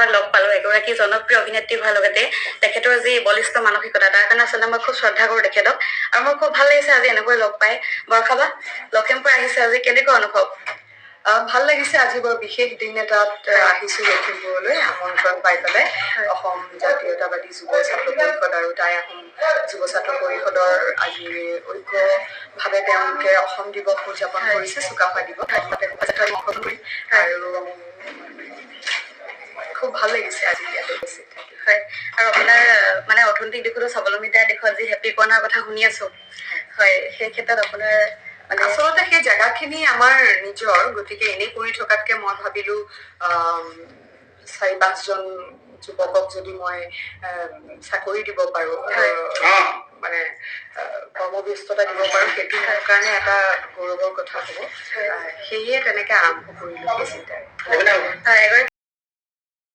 মই লগ পালো এগৰাকী জনপ্ৰিয় অভিনেত্ৰী হোৱাৰ লগতে তেখেতৰ যি বলিষ্ঠ মানসিকতা তাৰ কাৰণে আচলতে মই খুব শ্ৰদ্ধা কৰো তেখেতক আৰু মোৰ খুব ভাল লাগিছে আজি এনেকৈ লগ পাই বৰষাবা লখিমপুৰ আহিছে আজি কেনেকুৱা অনুভৱ ভাল লাগিছে আজি বৰ বিশেষ দিন এটাত আহিছো লখিমপুৰলৈ আমন্ত্ৰণ পাই পেলাই অসম জাতীয়তাবাদী যুৱ ছাত্ৰ পৰিষদ আৰু টাই আহোম যুৱ ছাত্ৰ পৰিষদৰ আজি ঐক্যভাৱে তেওঁলোকে অসম দিৱস উদযাপন কৰিছে চুকাফা দিৱস আৰু খুব ভাল লাগিছে আজি ইয়াতে বেছি হয় আৰু আপোনাৰ মানে অৰ্থনৈতিক দিশতো স্বাৱলম্বিতাৰ দিশত যি হেপী কৰ্ণাৰ কথা শুনি আছো হয় সেই ক্ষেত্ৰত আপোনাৰ আচলতে সেই জেগাখিনি আমাৰ নিজৰ গতিকে এনেই কৰি থকাতকে মই ভাবিলো 4-5জন যুৱকক যদি মই চাকৰি দিব পাৰো মানে কৰ্মব্যস্ততা দিব পাৰো সেইটো মোৰ কাৰণে এটা গৌৰৱৰ কথা হ'ব সেয়ে তেনেকে আৰম্ভ কৰিলো সেই চিন্তাৰে